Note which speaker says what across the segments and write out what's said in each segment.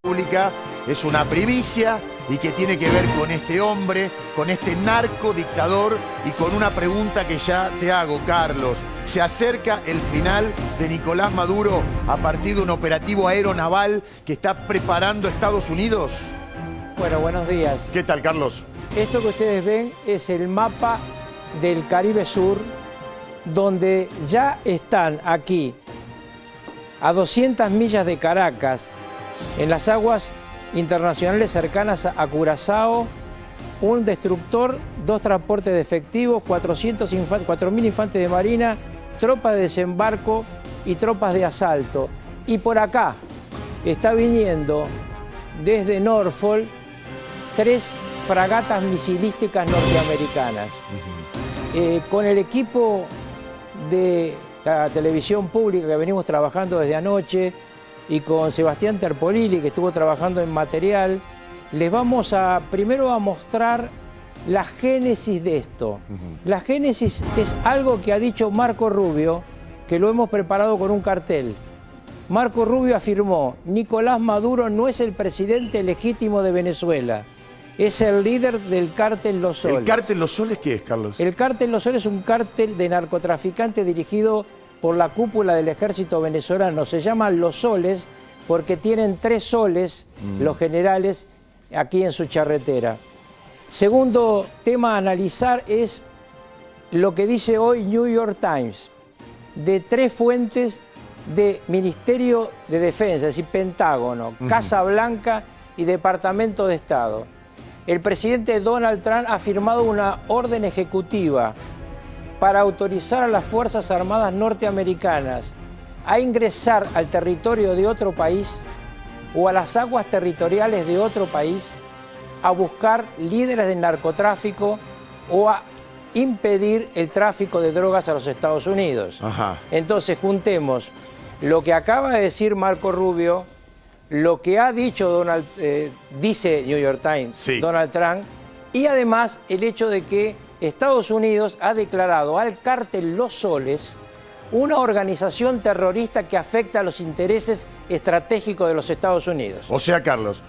Speaker 1: Pública es una primicia y que tiene que ver con este hombre, con este narcodictador y con una pregunta que ya te hago, Carlos. ¿Se acerca el final de Nicolás Maduro a partir de un operativo aeronaval que está preparando Estados Unidos?
Speaker 2: Bueno, buenos días.
Speaker 1: ¿Qué tal, Carlos?
Speaker 2: Esto que ustedes ven es el mapa del Caribe Sur, donde ya están aquí, a 200 millas de Caracas, en las aguas internacionales cercanas a Curazao, un destructor, 2 transportes de efectivos, 4.000 infantes de marina, tropas de desembarco y tropas de asalto. Y por acá está viniendo desde Norfolk 3 fragatas misilísticas norteamericanas. Con el equipo de la televisión pública que venimos trabajando desde anoche, y con Sebastián Terpolilli, que estuvo trabajando en material, les vamos primero a mostrar la génesis de esto. La génesis es algo que ha dicho Marco Rubio, que lo hemos preparado con un cartel. Marco Rubio afirmó: Nicolás Maduro no es el presidente legítimo de Venezuela, es el líder del cártel Los Soles.
Speaker 1: ¿El cártel Los Soles qué es, Carlos?
Speaker 2: El cártel Los Soles es un cártel de narcotraficantes dirigido por la cúpula del ejército venezolano. Se llaman Los Soles porque tienen 3 soles, los generales, aquí en su charretera. Segundo tema a analizar es lo que dice hoy New York Times, de 3 fuentes de Ministerio de Defensa, es decir, Pentágono, Casa Blanca y Departamento de Estado. El presidente Donald Trump ha firmado una orden ejecutiva para autorizar a las Fuerzas Armadas norteamericanas a ingresar al territorio de otro país o a las aguas territoriales de otro país a buscar líderes del narcotráfico o a impedir el tráfico de drogas a los Estados Unidos. Entonces juntemos lo que acaba de decir Marco Rubio, lo que ha dicho dice New York Times, Donald Trump, y además el hecho de que Estados Unidos ha declarado al cártel Los Soles una organización terrorista que afecta a los intereses estratégicos de los Estados Unidos.
Speaker 1: O sea, Carlos,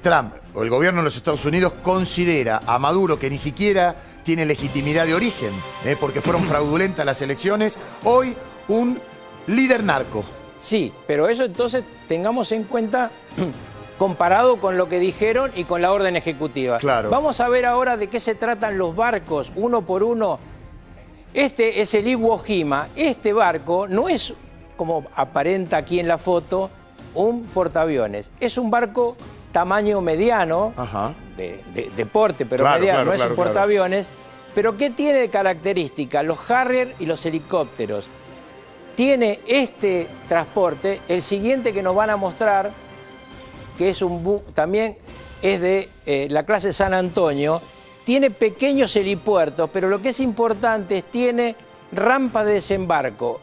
Speaker 1: Trump o el gobierno de los Estados Unidos considera a Maduro, que ni siquiera tiene legitimidad de origen, porque fueron fraudulentas las elecciones, hoy un líder narco.
Speaker 2: Sí, pero eso entonces tengamos en cuenta comparado con lo que dijeron y con la orden ejecutiva.
Speaker 1: Claro.
Speaker 2: Vamos a ver ahora de qué se tratan los barcos, uno por uno. Este es el Iwo Jima. Este barco no es, como aparenta aquí en la foto, un portaaviones. Es un barco tamaño mediano, de porte, pero mediano, no es un portaaviones. Pero ¿qué tiene de característica? Los Harrier y los helicópteros. Tiene este transporte, el siguiente que nos van a mostrar, que es también es de la clase San Antonio, tiene pequeños helipuertos, pero lo que es importante es tiene rampas de desembarco.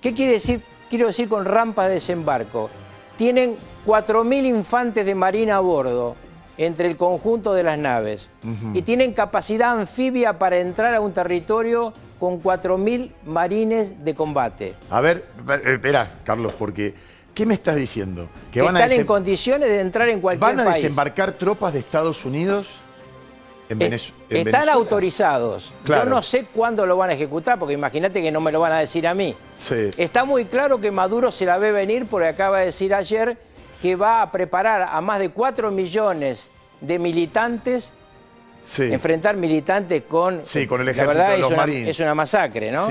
Speaker 2: ¿Qué quiere decir? Quiero decir con rampas de desembarco. Tienen 4.000 infantes de marina a bordo, entre el conjunto de las naves. Y tienen capacidad anfibia para entrar a un territorio con 4.000 marines de combate.
Speaker 1: A ver, espera, Carlos, porque ¿qué me estás diciendo?
Speaker 2: Que están en condiciones de entrar en cualquier país.
Speaker 1: ¿Van a desembarcar tropas de Estados Unidos en Venezuela?
Speaker 2: Están autorizados.
Speaker 1: Claro.
Speaker 2: Yo no sé cuándo lo van a ejecutar, porque imagínate que no me lo van a decir a mí. Está muy claro que Maduro se la ve venir, porque acaba de decir ayer que va a preparar a más de 4 millones de militantes, enfrentar militantes con
Speaker 1: el ejército,
Speaker 2: la verdad,
Speaker 1: de los marines.
Speaker 2: Es una masacre, ¿no?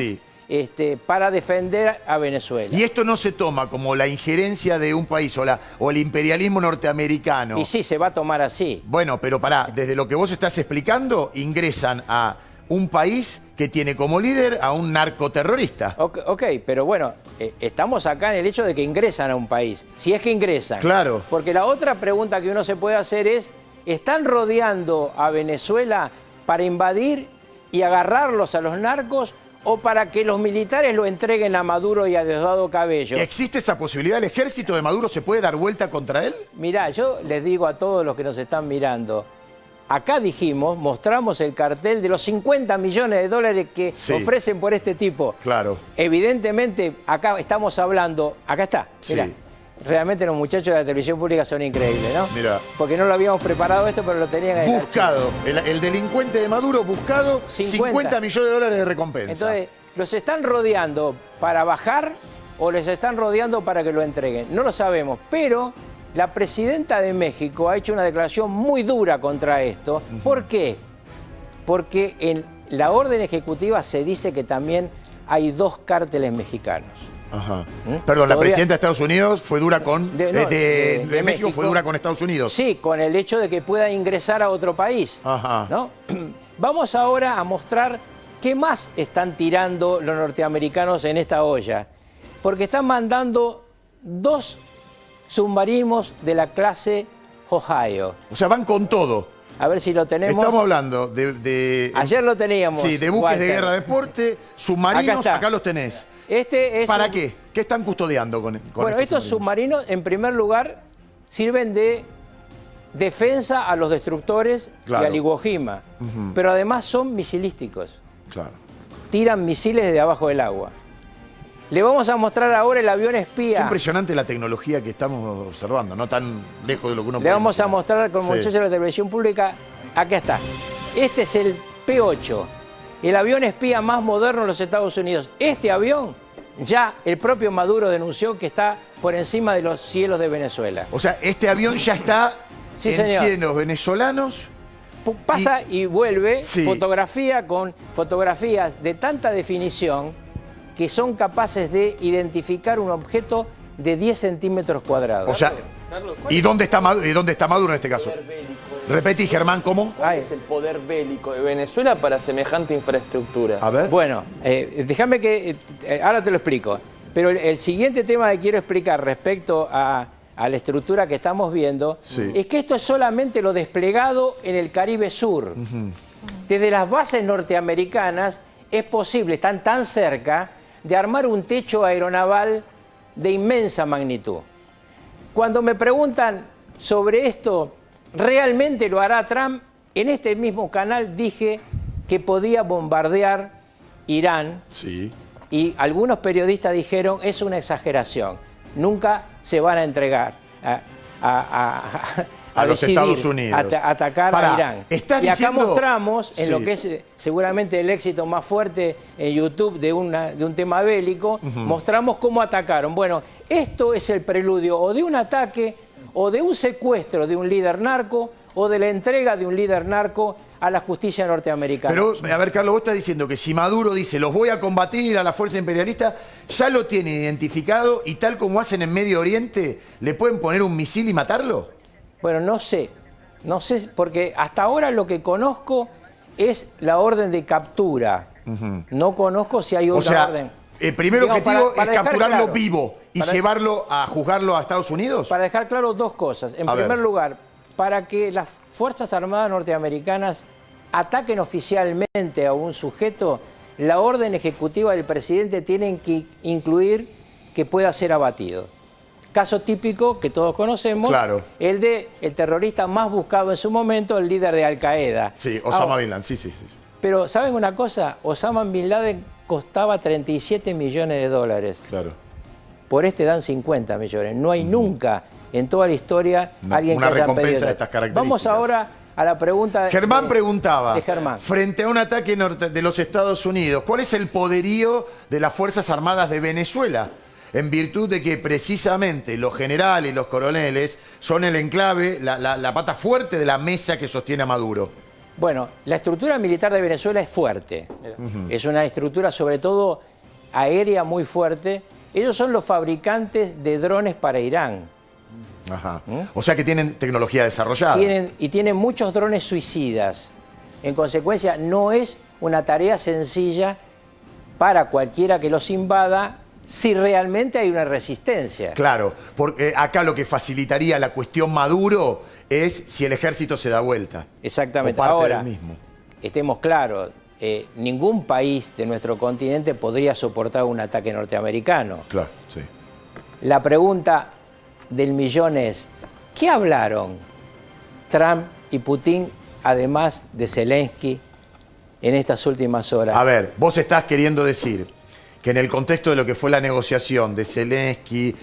Speaker 2: Para defender a Venezuela.
Speaker 1: Y esto no se toma como la injerencia de un país o el imperialismo norteamericano.
Speaker 2: Y sí, se va a tomar así.
Speaker 1: Bueno, pero pará, desde lo que vos estás explicando, ingresan a un país que tiene como líder a un narcoterrorista.
Speaker 2: Ok, pero bueno, estamos acá en el hecho de que ingresan a un país, si es que ingresan.
Speaker 1: Claro.
Speaker 2: Porque la otra pregunta que uno se puede hacer es, ¿están rodeando a Venezuela para invadir y agarrarlos a los narcos o para que los militares lo entreguen a Maduro y a Diosdado Cabello?
Speaker 1: ¿Existe esa posibilidad? ¿El ejército de Maduro se puede dar vuelta contra él?
Speaker 2: Mirá, yo les digo a todos los que nos están mirando, acá mostramos el cartel de los 50 millones de dólares que ofrecen por este tipo.
Speaker 1: Claro.
Speaker 2: Evidentemente, acá estamos hablando, acá está, mirá, Realmente los muchachos de la televisión pública son increíbles, ¿no?
Speaker 1: Mirá.
Speaker 2: Porque no lo habíamos preparado esto, pero lo tenían ahí.
Speaker 1: Buscado. El delincuente de Maduro buscado, 50 millones de dólares de recompensa.
Speaker 2: Entonces, ¿los están rodeando para bajar o les están rodeando para que lo entreguen? No lo sabemos, pero la presidenta de México ha hecho una declaración muy dura contra esto. ¿Por qué? Porque en la orden ejecutiva se dice que también hay 2 cárteles mexicanos.
Speaker 1: Ajá. Perdón, la presidenta de Estados Unidos fue dura con...
Speaker 2: de
Speaker 1: México fue dura con Estados Unidos.
Speaker 2: Sí, con el hecho de que pueda ingresar a otro país.
Speaker 1: Ajá.
Speaker 2: ¿No? Vamos ahora a mostrar qué más están tirando los norteamericanos en esta olla. Porque están mandando 2 submarinos de la clase Ohio.
Speaker 1: O sea, van con todo.
Speaker 2: A ver si lo tenemos.
Speaker 1: Estamos hablando de
Speaker 2: Ayer lo teníamos.
Speaker 1: Sí, de buques
Speaker 2: Walter.
Speaker 1: de guerra de deporte, submarinos,
Speaker 2: Acá
Speaker 1: acá los tenés.
Speaker 2: Este es
Speaker 1: ¿Para qué? ¿Qué están custodiando con
Speaker 2: Bueno, estos submarinos, en primer lugar, sirven de defensa a los destructores
Speaker 1: Claro.
Speaker 2: y al Iwo Jima. Pero además son misilísticos.
Speaker 1: Claro.
Speaker 2: Tiran misiles desde abajo del agua. Le vamos a mostrar ahora el avión
Speaker 1: Qué
Speaker 2: espía.
Speaker 1: impresionante la tecnología que estamos observando, no tan lejos de lo que uno
Speaker 2: Le
Speaker 1: puede
Speaker 2: vamos a
Speaker 1: imaginar.
Speaker 2: mostrar con
Speaker 1: Sí.
Speaker 2: muchachos de la televisión pública. Acá está. Este es el P-8, el avión espía más moderno de los Estados Unidos. Este avión, ya el propio Maduro denunció que está por encima de los cielos de Venezuela.
Speaker 1: O sea, este avión ya está
Speaker 2: Sí,
Speaker 1: en
Speaker 2: señor.
Speaker 1: cielos venezolanos.
Speaker 2: Pasa y vuelve,
Speaker 1: Sí.
Speaker 2: fotografía con fotografías de tanta definición que son capaces de identificar un objeto de 10 centímetros cuadrados.
Speaker 1: O sea,
Speaker 3: Carlos,
Speaker 1: ¿y dónde está Maduro en este caso?
Speaker 3: poder bélico
Speaker 1: Repetí, Germán, ¿cómo?
Speaker 3: ¿Cuál es el poder bélico de Venezuela para semejante infraestructura?
Speaker 1: A ver.
Speaker 2: Bueno, déjame que... ahora te lo explico. Pero el siguiente tema que quiero explicar respecto a la estructura que estamos viendo
Speaker 1: Sí.
Speaker 2: es que esto es solamente lo desplegado en el Caribe Sur. Desde las bases norteamericanas es posible, están tan cerca, de armar un techo aeronaval de inmensa magnitud. Cuando me preguntan sobre esto, ¿realmente lo hará Trump? En este mismo canal dije que podía bombardear Irán
Speaker 1: Sí.
Speaker 2: y algunos periodistas dijeron es una exageración, nunca se van a entregar
Speaker 1: A los
Speaker 2: decidir
Speaker 1: Estados Unidos.
Speaker 2: atacar
Speaker 1: Pará,
Speaker 2: a Irán.
Speaker 1: ¿estás
Speaker 2: Y acá
Speaker 1: diciendo-
Speaker 2: mostramos en
Speaker 1: Sí.
Speaker 2: lo que es seguramente el éxito más fuerte en YouTube de un tema bélico, mostramos cómo atacaron. Bueno, esto es el preludio o de un ataque o de un secuestro de un líder narco o de la entrega de un líder narco a la justicia norteamericana.
Speaker 1: Pero, a ver, Carlos, vos estás diciendo que si Maduro dice los voy a combatir a la fuerza imperialista, ya lo tiene identificado y tal como hacen en Medio Oriente, ¿le pueden poner un misil y matarlo?
Speaker 2: Bueno, no sé, porque hasta ahora lo que conozco es la orden de captura. No conozco si hay
Speaker 1: O
Speaker 2: otra
Speaker 1: sea,
Speaker 2: orden.
Speaker 1: el primer
Speaker 2: Digamos,
Speaker 1: objetivo
Speaker 2: para
Speaker 1: es
Speaker 2: dejar
Speaker 1: capturarlo
Speaker 2: claro,
Speaker 1: vivo y
Speaker 2: para-
Speaker 1: llevarlo a juzgarlo a Estados Unidos.
Speaker 2: Para dejar claro 2 cosas. En
Speaker 1: A
Speaker 2: primer
Speaker 1: ver.
Speaker 2: lugar, para que las Fuerzas Armadas norteamericanas ataquen oficialmente a un sujeto, la orden ejecutiva del presidente tiene que incluir que pueda ser abatido. Caso típico que todos conocemos,
Speaker 1: Claro.
Speaker 2: el de el terrorista más buscado en su momento, el líder de Al-Qaeda.
Speaker 1: Sí, Osama
Speaker 2: Ahora,
Speaker 1: Bin Laden, sí, sí. sí.
Speaker 2: Pero, ¿saben una cosa? Osama Bin Laden costaba 37 millones de dólares.
Speaker 1: Claro.
Speaker 2: Por este dan 50 millones. No hay nunca en toda la historia alguien
Speaker 1: una
Speaker 2: que haya
Speaker 1: recompensa
Speaker 2: pedido.
Speaker 1: de estas características.
Speaker 2: Vamos ahora a la pregunta
Speaker 1: Germán preguntaba,
Speaker 2: de Germán.
Speaker 1: frente a un ataque de los Estados Unidos, ¿cuál es el poderío de las Fuerzas Armadas de Venezuela? En virtud de que precisamente los generales y los coroneles son el enclave, la pata fuerte de la mesa que sostiene a Maduro.
Speaker 2: Bueno, la estructura militar de Venezuela es fuerte. Es una estructura sobre todo aérea muy fuerte. Ellos son los fabricantes de drones para Irán.
Speaker 1: Ajá. O sea que tienen tecnología desarrollada.
Speaker 2: Tienen muchos drones suicidas. En consecuencia, no es una tarea sencilla para cualquiera que los invada si realmente hay una resistencia.
Speaker 1: Claro, porque acá lo que facilitaría la cuestión Maduro es si el ejército se da vuelta.
Speaker 2: Exactamente.
Speaker 1: O parte
Speaker 2: Ahora,
Speaker 1: del mismo.
Speaker 2: estemos claros, ningún país de nuestro continente podría soportar un ataque norteamericano.
Speaker 1: Claro, sí.
Speaker 2: La pregunta del millón es, ¿qué hablaron Trump y Putin, además de Zelensky, en estas últimas horas?
Speaker 1: A ver, vos estás queriendo decir que en el contexto de lo que fue la negociación de Zelensky,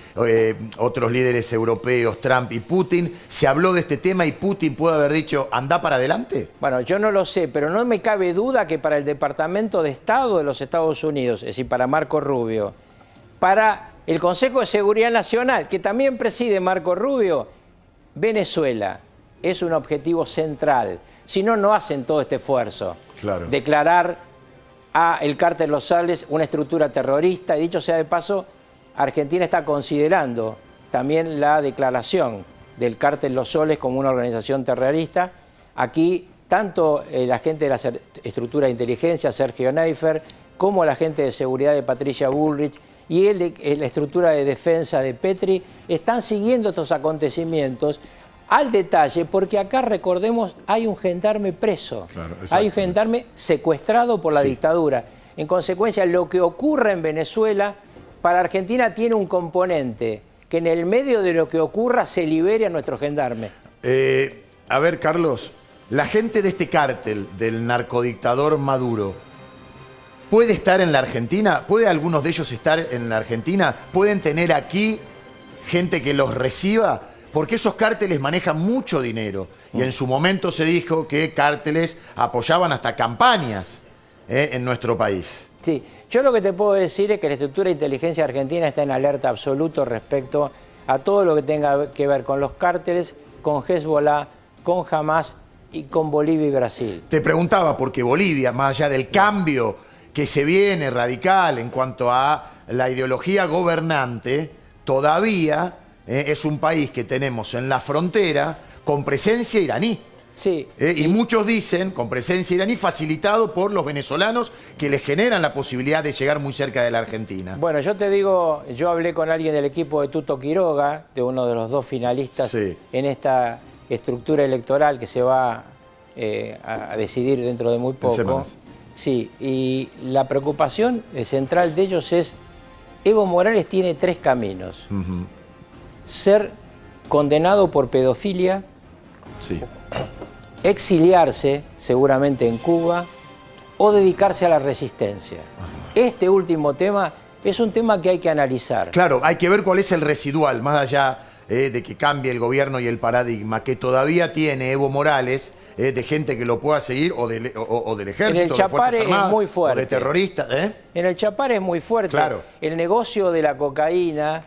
Speaker 1: otros líderes europeos, Trump y Putin, se habló de este tema y Putin pudo haber dicho, anda para adelante?
Speaker 2: Bueno, yo no lo sé, pero no me cabe duda que para el Departamento de Estado de los Estados Unidos, es decir, para Marco Rubio, para el Consejo de Seguridad Nacional, que también preside Marco Rubio, Venezuela es un objetivo central. Si no, no hacen todo este esfuerzo.
Speaker 1: Claro.
Speaker 2: Declarar a el Cártel Los Sables una estructura terrorista. Y dicho sea de paso, Argentina está considerando también la declaración del Cártel Los Soles como una organización terrorista. Aquí, tanto la gente de la estructura de inteligencia, Sergio Neifer, como la gente de seguridad de Patricia Bullrich y la estructura de defensa de Petri, están siguiendo estos acontecimientos al detalle, porque acá, recordemos, hay un gendarme preso,
Speaker 1: claro,
Speaker 2: hay un gendarme secuestrado por la dictadura. En consecuencia, lo que ocurre en Venezuela, para Argentina tiene un componente, que en el medio de lo que ocurra se libere a nuestro gendarme.
Speaker 1: A ver, Carlos, la gente de este cártel, del narcodictador Maduro, ¿puede estar en la Argentina? ¿Puede algunos de ellos estar en la Argentina? ¿Pueden tener aquí gente que los reciba? Porque esos cárteles manejan mucho dinero. Y en su momento se dijo que cárteles apoyaban hasta campañas en nuestro país.
Speaker 2: Sí, yo lo que te puedo decir es que la estructura de inteligencia argentina está en alerta absoluto respecto a todo lo que tenga que ver con los cárteles, con Hezbollah, con Hamas y con Bolivia y Brasil.
Speaker 1: Te preguntaba, porque Bolivia, más allá del cambio que se viene radical en cuanto a la ideología gobernante, todavía es un país que tenemos en la frontera con presencia iraní.
Speaker 2: Sí.
Speaker 1: Y muchos dicen, con presencia iraní, facilitado por los venezolanos que les generan la posibilidad de llegar muy cerca de la Argentina.
Speaker 2: Bueno, yo te digo, yo hablé con alguien del equipo de Tuto Quiroga, de uno de los dos finalistas en esta estructura electoral que se va a decidir dentro de muy poco.
Speaker 1: En semanas.
Speaker 2: Sí, y la preocupación central de ellos es, Evo Morales tiene tres caminos. Ser condenado por pedofilia, exiliarse seguramente en Cuba o dedicarse a la resistencia. Este último tema es un tema que hay que analizar.
Speaker 1: Claro, hay que ver cuál es el residual, más allá de que cambie el gobierno y el paradigma, que todavía tiene Evo Morales, de gente que lo pueda seguir, o del ejército,
Speaker 2: en el Chapare es muy fuerte.
Speaker 1: o de terroristas.
Speaker 2: En el Chapare es muy fuerte.
Speaker 1: Claro.
Speaker 2: El negocio de la cocaína,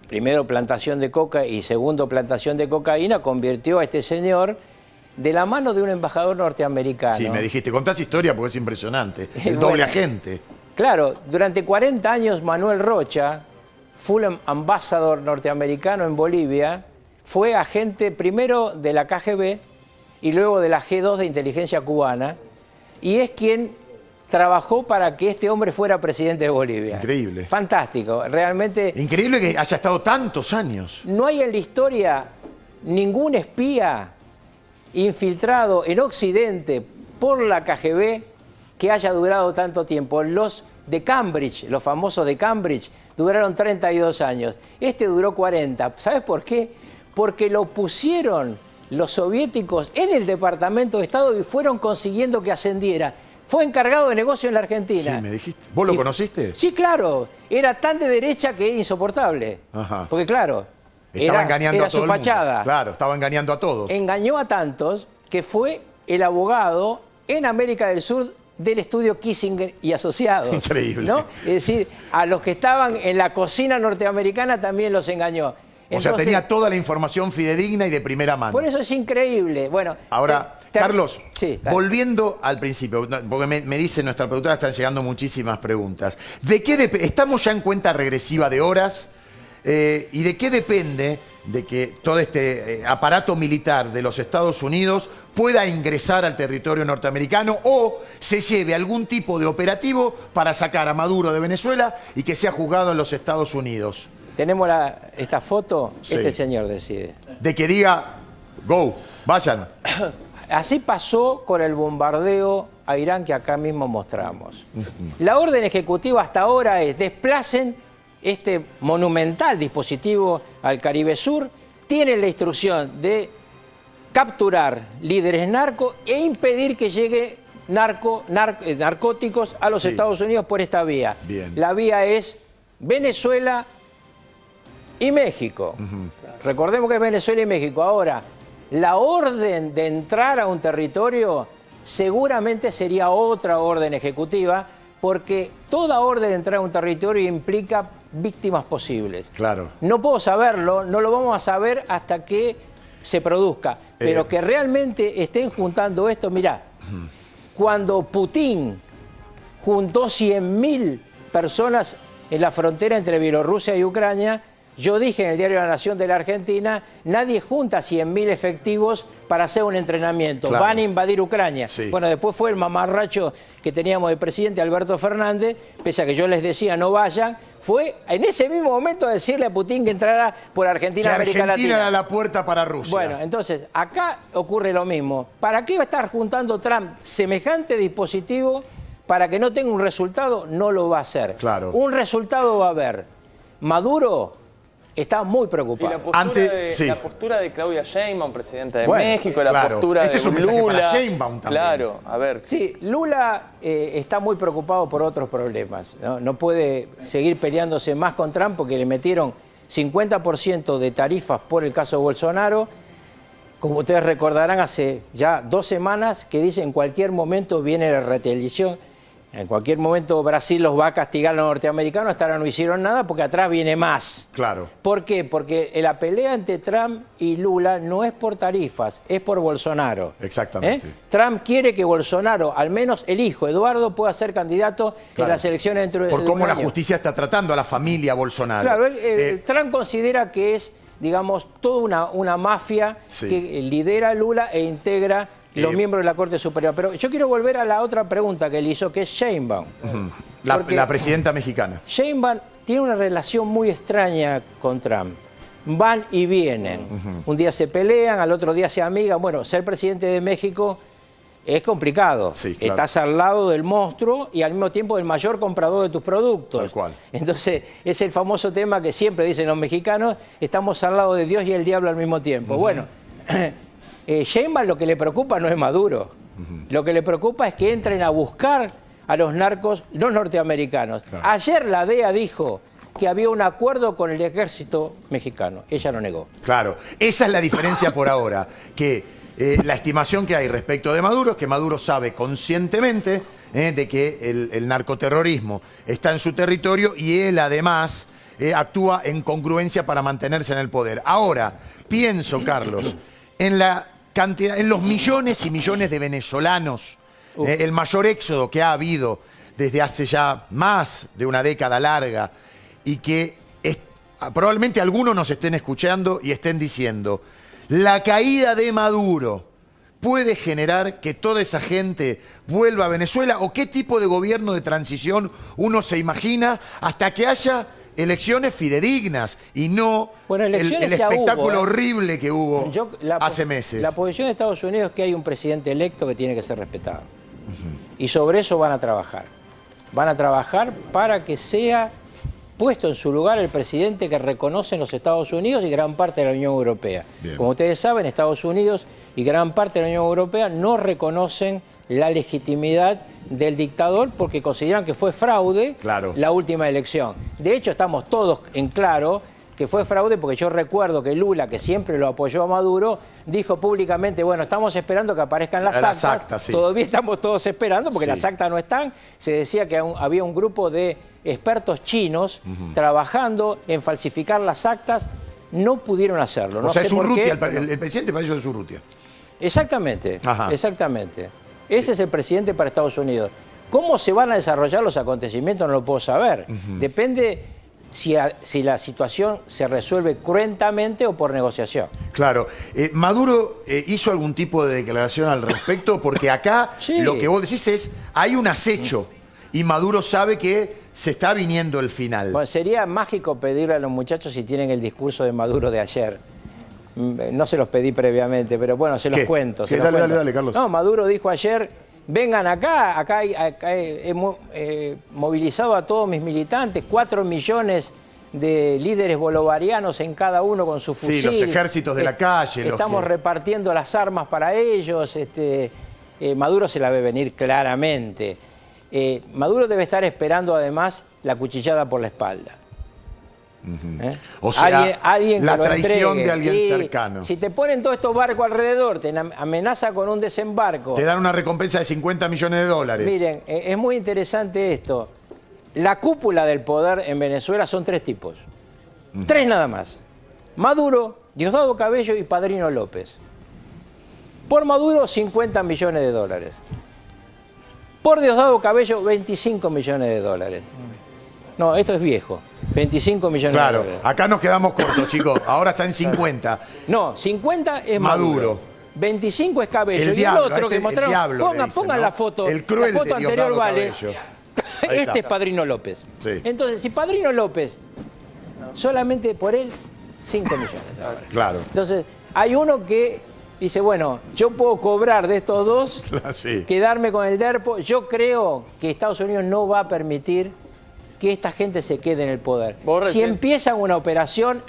Speaker 2: primero plantación de coca y segundo plantación de cocaína, convirtió a este señor de la mano de un embajador norteamericano.
Speaker 1: Sí, me dijiste, contás historia porque es impresionante. El doble agente.
Speaker 2: Claro, durante 40 años Manuel Rocha, full ambassador norteamericano en Bolivia, fue agente primero de la KGB y luego de la G2 de inteligencia cubana, y es quien trabajó para que este hombre fuera presidente de Bolivia.
Speaker 1: Increíble.
Speaker 2: Fantástico, realmente.
Speaker 1: Increíble que haya estado tantos años.
Speaker 2: No hay en la historia ningún espía infiltrado en Occidente por la KGB que haya durado tanto tiempo. Los de Cambridge, los famosos de Cambridge, duraron 32 años. Este duró 40. ¿Sabes por qué? Porque lo pusieron los soviéticos en el Departamento de Estado y fueron consiguiendo que ascendiera. Fue encargado de negocio en la Argentina.
Speaker 1: Sí, me dijiste. ¿Vos lo conociste?
Speaker 2: Sí, claro. Era tan de derecha que era insoportable.
Speaker 1: Ajá.
Speaker 2: Porque claro,
Speaker 1: estaba engañando a todo
Speaker 2: su
Speaker 1: el mundo.
Speaker 2: fachada.
Speaker 1: Claro, estaba engañando a todos.
Speaker 2: Engañó a tantos que fue el abogado en América del Sur del estudio Kissinger y Asociados.
Speaker 1: Increíble.
Speaker 2: ¿No? Es decir, a los que estaban en la cocina norteamericana también los engañó.
Speaker 1: Entonces, o sea, tenía toda la información fidedigna y de primera mano.
Speaker 2: Por eso es increíble. Bueno,
Speaker 1: ahora, Carlos,
Speaker 2: sí,
Speaker 1: volviendo al principio, porque me dice nuestra productora, están llegando muchísimas preguntas. ¿De qué estamos ya en cuenta regresiva de horas? ¿Y de qué depende de que todo este aparato militar de los Estados Unidos pueda ingresar al territorio norteamericano o se lleve algún tipo de operativo para sacar a Maduro de Venezuela y que sea juzgado en los Estados Unidos?
Speaker 2: Tenemos esta foto,
Speaker 1: sí.
Speaker 2: Este señor decide.
Speaker 1: De que diga, go, vayan.
Speaker 2: Así pasó con el bombardeo a Irán que acá mismo mostramos. La orden ejecutiva hasta ahora es desplacen este monumental dispositivo al Caribe Sur, tienen la instrucción de capturar líderes narcos e impedir que llegue narcóticos a los
Speaker 1: Sí.
Speaker 2: Estados Unidos por esta vía.
Speaker 1: Bien.
Speaker 2: La vía es Venezuela y México. Recordemos que es Venezuela y México. Ahora, la orden de entrar a un territorio seguramente sería otra orden ejecutiva, porque toda orden de entrar a un territorio implica víctimas posibles.
Speaker 1: Claro.
Speaker 2: No puedo saberlo, no lo vamos a saber hasta que se produzca. Pero que realmente estén juntando esto, mirá, cuando Putin juntó 100.000 personas en la frontera entre Bielorrusia y Ucrania, yo dije en el diario La Nación de la Argentina, nadie junta 100.000 efectivos para hacer un entrenamiento.
Speaker 1: Claro.
Speaker 2: Van a invadir Ucrania.
Speaker 1: Sí.
Speaker 2: Bueno, después fue el mamarracho que teníamos de presidente Alberto Fernández, pese a que yo les decía no vayan, fue en ese mismo momento a decirle a Putin que entrara por Argentina
Speaker 1: Que
Speaker 2: a América
Speaker 1: Argentina
Speaker 2: Latina.
Speaker 1: era la puerta para Rusia.
Speaker 2: Bueno, entonces, acá ocurre lo mismo. ¿Para qué va a estar juntando Trump semejante dispositivo para que no tenga un resultado? No lo va a hacer.
Speaker 1: Claro.
Speaker 2: Un resultado va a haber. Maduro está muy
Speaker 3: Y
Speaker 2: preocupado.
Speaker 3: la postura de Claudia Sheinbaum, presidenta de
Speaker 2: Bueno,
Speaker 3: México, la
Speaker 1: claro.
Speaker 3: postura
Speaker 1: Este
Speaker 3: de
Speaker 1: es un mensaje
Speaker 3: Lula.
Speaker 1: para Sheinbaum también.
Speaker 3: Claro, a ver.
Speaker 2: Sí, Lula está muy preocupado por otros problemas. No puede seguir peleándose más con Trump porque le metieron 50% de tarifas por el caso Bolsonaro. Como ustedes recordarán, hace ya 2 semanas que dice en cualquier momento viene la retaliación. En cualquier momento Brasil los va a castigar a los norteamericanos, hasta ahora no hicieron nada porque atrás viene más.
Speaker 1: Claro.
Speaker 2: ¿Por qué? Porque la pelea entre Trump y Lula no es por tarifas, es por Bolsonaro.
Speaker 1: Exactamente.
Speaker 2: Trump quiere que Bolsonaro, al menos el hijo, Eduardo, pueda ser candidato en
Speaker 1: Claro.
Speaker 2: las elecciones dentro de
Speaker 1: Por
Speaker 2: un
Speaker 1: cómo la
Speaker 2: año.
Speaker 1: justicia está tratando a la familia Bolsonaro.
Speaker 2: Claro, Trump considera que es, digamos, toda una mafia
Speaker 1: Sí.
Speaker 2: que lidera Lula e integra los miembros de la Corte Superior. Pero yo quiero volver a la otra pregunta que él hizo, que es Sheinbaum. Porque
Speaker 1: La presidenta mexicana.
Speaker 2: Sheinbaum tiene una relación muy extraña con Trump. Van y vienen. Un día se pelean, al otro día se amigan. Bueno, ser presidente de México es complicado.
Speaker 1: Sí, claro.
Speaker 2: Estás al lado del monstruo y al mismo tiempo del mayor comprador de tus productos.
Speaker 1: Tal cual.
Speaker 2: Entonces, es el famoso tema que siempre dicen los mexicanos, estamos al lado de Dios y el diablo al mismo tiempo. Bueno, Sheinbaum lo que le preocupa no es Maduro. Lo que le preocupa es que entren a buscar a los narcos, los norteamericanos.
Speaker 1: Claro.
Speaker 2: Ayer la DEA dijo que había un acuerdo con el ejército mexicano. Ella lo negó.
Speaker 1: Claro. Esa es la diferencia por ahora. Que la estimación que hay respecto de Maduro es que Maduro sabe conscientemente de que el narcoterrorismo está en su territorio y él además actúa en congruencia para mantenerse en el poder. Ahora, pienso, Carlos, en la cantidad, en los millones y millones de venezolanos, el mayor éxodo que ha habido desde hace ya más de una década larga y que probablemente algunos nos estén escuchando y estén diciendo, la caída de Maduro puede generar que toda esa gente vuelva a Venezuela, o qué tipo de gobierno de transición uno se imagina hasta que haya elecciones fidedignas y no
Speaker 2: Bueno,
Speaker 1: el
Speaker 2: elecciones ya
Speaker 1: espectáculo
Speaker 2: hubo,
Speaker 1: horrible que hubo
Speaker 2: La
Speaker 1: hace meses.
Speaker 2: La posición de Estados Unidos es que hay un presidente electo que tiene que ser respetado. Y sobre eso van a trabajar. Van a trabajar para que sea puesto en su lugar el presidente que reconocen los Estados Unidos y gran parte de la Unión Europea.
Speaker 1: Bien.
Speaker 2: Como ustedes saben, Estados Unidos y gran parte de la Unión Europea no reconocen la legitimidad del dictador porque consideran que fue fraude
Speaker 1: Claro.
Speaker 2: la última elección. De hecho, estamos todos en claro que fue fraude porque yo recuerdo que Lula, que siempre lo apoyó a Maduro, dijo públicamente, bueno, estamos esperando que aparezcan las
Speaker 1: Las
Speaker 2: actas.
Speaker 1: actas, sí.
Speaker 2: Todavía estamos todos esperando porque
Speaker 1: Sí.
Speaker 2: las actas no están. Se decía que había un grupo de expertos chinos trabajando en falsificar las actas. No pudieron hacerlo. No
Speaker 1: o sea,
Speaker 2: sé
Speaker 1: es
Speaker 2: por qué.
Speaker 1: Urrutia, el presidente parece de Urrutia.
Speaker 2: Exactamente,
Speaker 1: Ajá.
Speaker 2: exactamente. Ese es el presidente para Estados Unidos. ¿Cómo se van a desarrollar los acontecimientos? No lo puedo saber. Depende si la situación se resuelve cruentamente o por negociación.
Speaker 1: Claro. ¿Maduro hizo algún tipo de declaración al respecto? Porque acá
Speaker 2: Sí.
Speaker 1: lo que vos decís es, hay un acecho y Maduro sabe que se está viniendo el final.
Speaker 2: Bueno, sería mágico pedirle a los muchachos si tienen el discurso de Maduro de ayer. No se los pedí previamente, pero bueno, se los
Speaker 1: ¿Qué?
Speaker 2: cuento.
Speaker 1: ¿Qué? Dale, Carlos.
Speaker 2: No, Maduro dijo ayer, vengan acá he movilizado a todos mis militantes, 4 millones de líderes bolivarianos en cada uno con su fusil.
Speaker 1: Sí, los ejércitos de la calle.
Speaker 2: Estamos repartiendo las armas para ellos. Maduro se la ve venir claramente. Maduro debe estar esperando además la cuchillada por la espalda.
Speaker 1: O sea,
Speaker 2: alguien
Speaker 1: la
Speaker 2: que lo
Speaker 1: traición
Speaker 2: entregue.
Speaker 1: de alguien
Speaker 2: Y
Speaker 1: cercano.
Speaker 2: si te ponen todos estos barcos alrededor, te amenaza con un desembarco.
Speaker 1: Te dan una recompensa de 50 millones de dólares.
Speaker 2: Miren, es muy interesante esto. La cúpula del poder en Venezuela son 3 tipos. 3 nada más. Maduro, Diosdado Cabello y Padrino López. Por Maduro, 50 millones de dólares. Por Diosdado Cabello, 25 millones de dólares. No, esto es viejo. 25 millones de
Speaker 1: Claro,
Speaker 2: dólares.
Speaker 1: acá nos quedamos cortos, chicos. Ahora está en 50.
Speaker 2: No, 50 es Maduro. 25 es Cabello.
Speaker 1: El
Speaker 2: y
Speaker 1: diablo,
Speaker 2: el otro que
Speaker 1: el
Speaker 2: mostraron.
Speaker 1: diablo le dicen,
Speaker 2: Pongan
Speaker 1: ¿no?
Speaker 2: la foto.
Speaker 1: El cruel
Speaker 2: la foto
Speaker 1: de
Speaker 2: anterior
Speaker 1: Diosdado
Speaker 2: vale.
Speaker 1: Cabello. Ahí está.
Speaker 2: Este es Padrino López.
Speaker 1: Sí.
Speaker 2: Entonces, si Padrino López, solamente por él, 5 millones ahora.
Speaker 1: Claro.
Speaker 2: Entonces, hay uno que dice, bueno, yo puedo cobrar de estos dos,
Speaker 1: Sí.
Speaker 2: quedarme con el DERPO. Yo creo que Estados Unidos no va a permitir que esta gente se quede en el poder. Si empiezan una operación,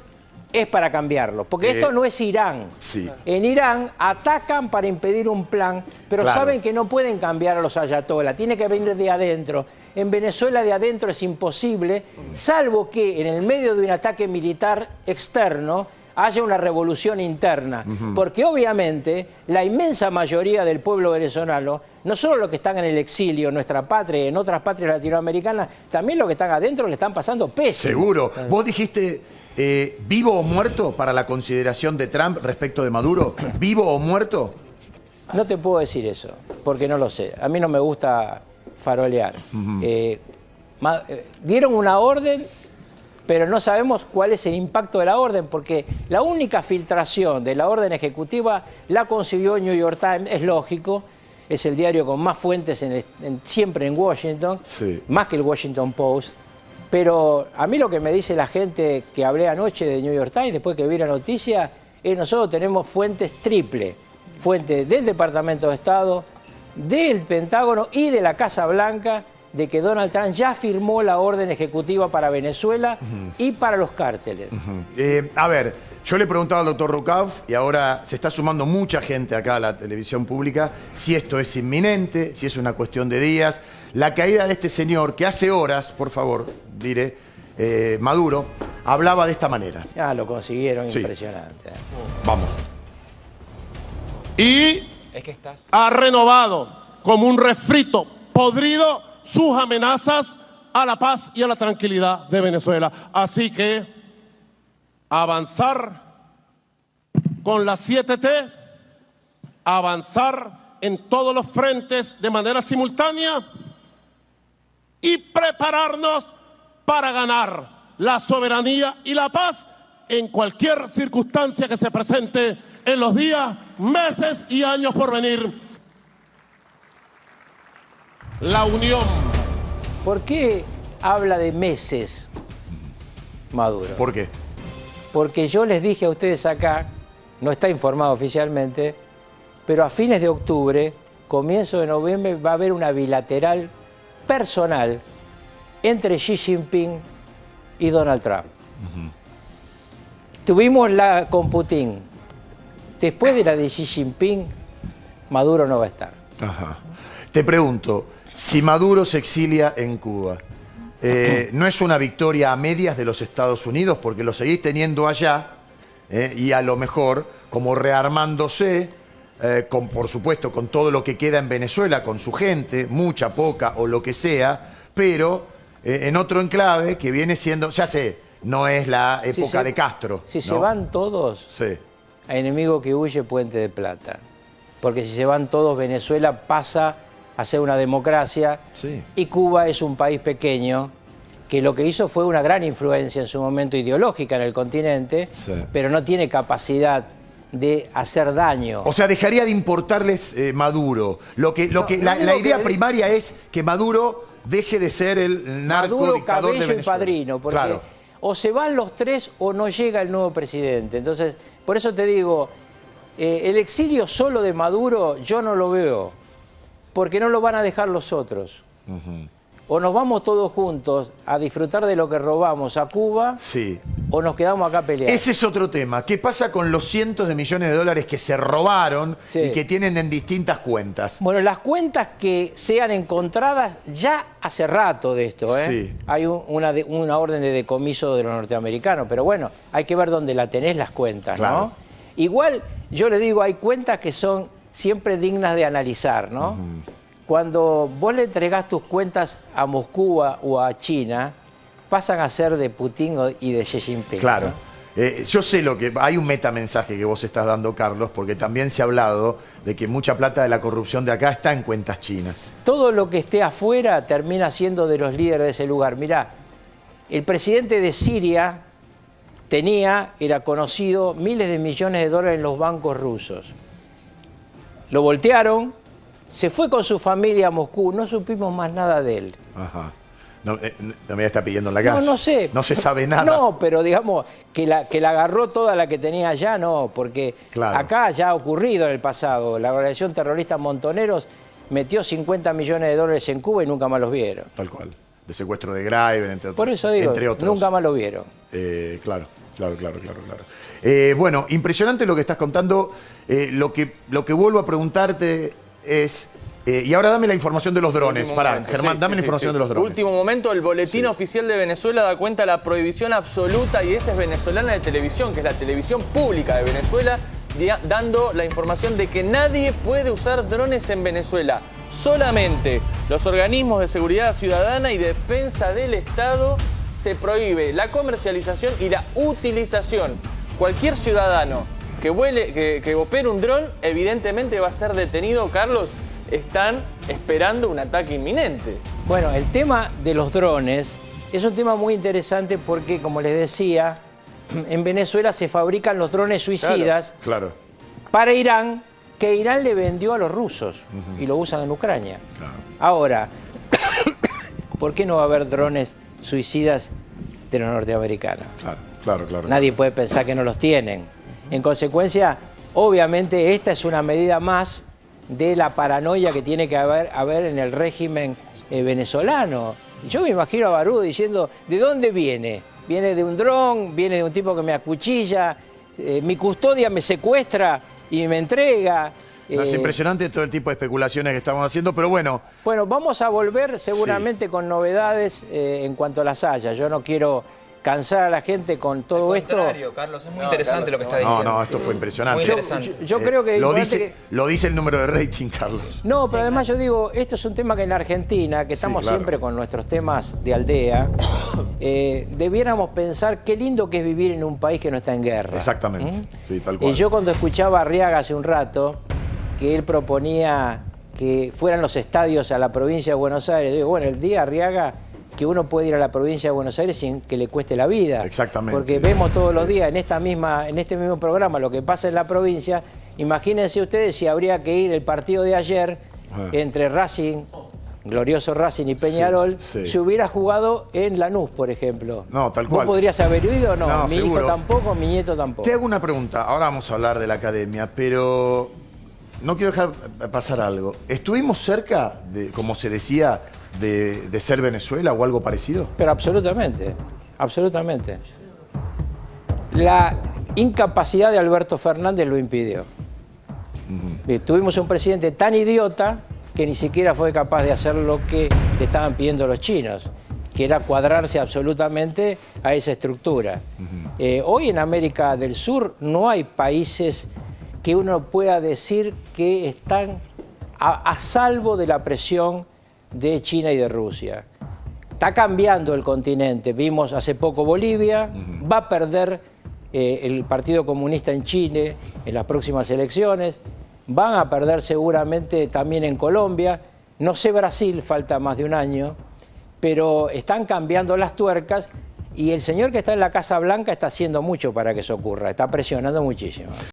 Speaker 2: es para cambiarlo. Porque esto no es Irán.
Speaker 1: Sí.
Speaker 2: En Irán atacan para impedir un plan, pero
Speaker 1: Claro.
Speaker 2: saben que no pueden cambiar a los ayatollah. Tiene que venir de adentro. En Venezuela de adentro es imposible, salvo que en el medio de un ataque militar externo haya una revolución interna. Porque obviamente la inmensa mayoría del pueblo venezolano, no solo los que están en el exilio, en nuestra patria y en otras patrias latinoamericanas, también los que están adentro le están pasando pésimo.
Speaker 1: Seguro. Vos dijiste vivo o muerto para la consideración de Trump respecto de Maduro. ¿Vivo o muerto?
Speaker 2: No te puedo decir eso, porque no lo sé. A mí no me gusta farolear. Dieron una orden, pero no sabemos cuál es el impacto de la orden, porque la única filtración de la orden ejecutiva la consiguió New York Times, es lógico, es el diario con más fuentes siempre en Washington,
Speaker 1: Sí.
Speaker 2: más que el Washington Post. Pero a mí lo que me dice la gente que hablé anoche de New York Times, después que vi la noticia, es nosotros tenemos fuentes triple. Fuente del Departamento de Estado, del Pentágono y de la Casa Blanca, de que Donald Trump ya firmó la orden ejecutiva para Venezuela y para los cárteles.
Speaker 1: A ver, yo le preguntaba al doctor Rukauf y ahora se está sumando mucha gente acá a la televisión pública si esto es inminente, si es una cuestión de días. La caída de este señor que hace horas, por favor, diré, Maduro, hablaba de esta manera.
Speaker 2: Ah, lo consiguieron,
Speaker 1: Sí.
Speaker 2: impresionante.
Speaker 1: Vamos.
Speaker 4: Y ha renovado como un refrito podrido sus amenazas a la paz y a la tranquilidad de Venezuela. Así que avanzar con la 7T, avanzar en todos los frentes de manera simultánea y prepararnos para ganar la soberanía y la paz en cualquier circunstancia que se presente en los días, meses y años por venir. La unión.
Speaker 2: ¿Por qué habla de meses Maduro?
Speaker 1: ¿Por qué?
Speaker 2: Porque yo les dije a ustedes acá, no está informado oficialmente, pero a fines de octubre, comienzo de noviembre, va a haber una bilateral personal entre Xi Jinping y Donald Trump. Tuvimos la con Putin. Después de la de Xi Jinping, Maduro no va a estar.
Speaker 1: Ajá. Te pregunto, si Maduro se exilia en Cuba, ¿no es una victoria a medias de los Estados Unidos? Porque lo seguís teniendo allá y a lo mejor como rearmándose, por supuesto, con todo lo que queda en Venezuela, con su gente, mucha, poca o lo que sea, pero en otro enclave que viene siendo, ya sé, no es la época de Castro.
Speaker 2: Si
Speaker 1: ¿no?
Speaker 2: se van todos,
Speaker 1: Sí.
Speaker 2: a enemigo que huye, Puente de Plata. Porque si se van todos, Venezuela pasa a ser una democracia.
Speaker 1: Sí.
Speaker 2: Y Cuba es un país pequeño que lo que hizo fue una gran influencia en su momento ideológica en el continente,
Speaker 1: Sí.
Speaker 2: pero no tiene capacidad de hacer daño.
Speaker 1: O sea, dejaría de importarles Maduro. La idea primaria es que Maduro deje de ser el
Speaker 2: Maduro,
Speaker 1: narcodictador de
Speaker 2: Cabello y
Speaker 1: Venezuela.
Speaker 2: Padrino, porque
Speaker 1: Claro.
Speaker 2: o se van los tres o no llega el nuevo presidente. Entonces, por eso te digo, el exilio solo de Maduro yo no lo veo, porque no lo van a dejar los otros. o nos vamos todos juntos a disfrutar de lo que robamos a Cuba,
Speaker 1: Sí.
Speaker 2: o nos quedamos acá peleando.
Speaker 1: Ese es otro tema. ¿Qué pasa con los cientos de millones de dólares que se robaron
Speaker 2: Sí.
Speaker 1: y que tienen en distintas cuentas?
Speaker 2: Bueno, las cuentas que sean encontradas ya hace rato de esto, ¿eh?
Speaker 1: Sí.
Speaker 2: Hay una orden de decomiso de los norteamericanos, pero bueno, hay que ver dónde la tenés las cuentas,
Speaker 1: Claro.
Speaker 2: ¿no? Igual, yo le digo, hay cuentas que son siempre dignas de analizar, ¿no? Cuando vos le entregás tus cuentas a Moscú o a China, pasan a ser de Putin y de Xi Jinping.
Speaker 1: Claro.
Speaker 2: ¿no?
Speaker 1: Yo sé lo que... Hay un metamensaje que vos estás dando, Carlos, porque también se ha hablado de que mucha plata de la corrupción de acá está en cuentas chinas.
Speaker 2: Todo lo que esté afuera termina siendo de los líderes de ese lugar. Mirá, el presidente de Siria era conocido, miles de millones de dólares en los bancos rusos. Lo voltearon, se fue con su familia a Moscú, no supimos más nada de él.
Speaker 1: Ajá. No me está pidiendo en la calle.
Speaker 2: No sé.
Speaker 1: No se sabe nada.
Speaker 2: No, pero digamos que la agarró toda la que tenía allá, no, porque
Speaker 1: Claro.
Speaker 2: acá ya ha ocurrido en el pasado. La organización terrorista Montoneros metió 50 millones de dólares en Cuba y nunca más los vieron.
Speaker 1: Tal cual. De secuestro de Graven, entre otros.
Speaker 2: Por eso digo,
Speaker 1: entre otros.
Speaker 2: nunca más lo vieron.
Speaker 1: Claro. Bueno, impresionante lo que estás contando. Lo que vuelvo a preguntarte es... y ahora dame la información de los drones.
Speaker 3: Último
Speaker 1: Pará,
Speaker 3: momento.
Speaker 1: Germán,
Speaker 3: Sí,
Speaker 1: dame
Speaker 3: sí,
Speaker 1: la
Speaker 3: sí,
Speaker 1: información
Speaker 3: sí.
Speaker 1: de los drones.
Speaker 3: Último momento, el boletín oficial de Venezuela da cuenta de la prohibición absoluta, y esa es venezolana de televisión, que es la televisión pública de Venezuela, dando la información de que nadie puede usar drones en Venezuela. Solamente los organismos de seguridad ciudadana y defensa del Estado se prohíbe la comercialización y la utilización. Cualquier ciudadano que opere un dron, evidentemente va a ser detenido, Carlos. Están esperando un ataque inminente.
Speaker 2: Bueno, el tema de los drones es un tema muy interesante porque, como les decía, en Venezuela se fabrican los drones suicidas
Speaker 1: Claro.
Speaker 2: para Irán, que Irán le vendió a los rusos y lo usan en Ucrania.
Speaker 1: Claro.
Speaker 2: Ahora, ¿por qué no va a haber drones suicidas de los norteamericanos?
Speaker 1: Claro.
Speaker 2: Nadie puede pensar que no los tienen. En consecuencia, obviamente, esta es una medida más de la paranoia que tiene que haber en el régimen venezolano. Yo me imagino a Barú diciendo, ¿de dónde viene? ¿Viene de un dron? ¿Viene de un tipo que me acuchilla? ¿Mi custodia me secuestra y me entrega?
Speaker 1: No, es impresionante todo el tipo de especulaciones que estamos haciendo, pero bueno.
Speaker 2: Bueno, vamos a volver seguramente con novedades en cuanto las haya. Yo no quiero cansar a la gente con todo esto.
Speaker 5: Al contrario, Carlos, es muy interesante lo que está diciendo.
Speaker 1: No, esto fue impresionante.
Speaker 5: Muy interesante.
Speaker 2: Yo creo que...
Speaker 1: Lo
Speaker 2: igualmente
Speaker 1: dice el número de rating, Carlos.
Speaker 2: No, pero además yo digo, esto es un tema que en Argentina, que estamos
Speaker 1: claro.
Speaker 2: siempre con nuestros temas de aldea, debiéramos pensar qué lindo que es vivir en un país que no está en guerra.
Speaker 1: Exactamente, sí, tal cual.
Speaker 2: Y yo cuando escuchaba a Arriaga hace un rato, que él proponía que fueran los estadios a la provincia de Buenos Aires, digo, bueno, el día Arriaga que uno puede ir a la provincia de Buenos Aires sin que le cueste la vida.
Speaker 1: Exactamente.
Speaker 2: Porque vemos todos los días en este mismo programa lo que pasa en la provincia. Imagínense ustedes si habría que ir el partido de ayer entre Racing, glorioso Racing y Peñarol,
Speaker 1: Sí.
Speaker 2: se hubiera jugado en Lanús, por ejemplo.
Speaker 1: No, tal cual.
Speaker 2: ¿Vos podrías haber ido o no?
Speaker 1: No,
Speaker 2: Mi
Speaker 1: seguro.
Speaker 2: hijo tampoco, mi nieto tampoco.
Speaker 1: Te hago una pregunta. Ahora vamos a hablar de la academia, pero no quiero dejar pasar algo. ¿Estuvimos cerca, como se decía, de ser Venezuela o algo parecido?
Speaker 2: Pero absolutamente, absolutamente. La incapacidad de Alberto Fernández lo impidió. Tuvimos un presidente tan idiota que ni siquiera fue capaz de hacer lo que le estaban pidiendo los chinos, que era cuadrarse absolutamente a esa estructura. Hoy en América del Sur no hay países que uno pueda decir que están a salvo de la presión de China y de Rusia. Está cambiando el continente. Vimos hace poco Bolivia, va a perder el Partido Comunista en Chile en las próximas elecciones, van a perder seguramente también en Colombia, no sé Brasil, falta más de un año, pero están cambiando las tuercas y el señor que está en la Casa Blanca está haciendo mucho para que eso ocurra, está presionando muchísimo.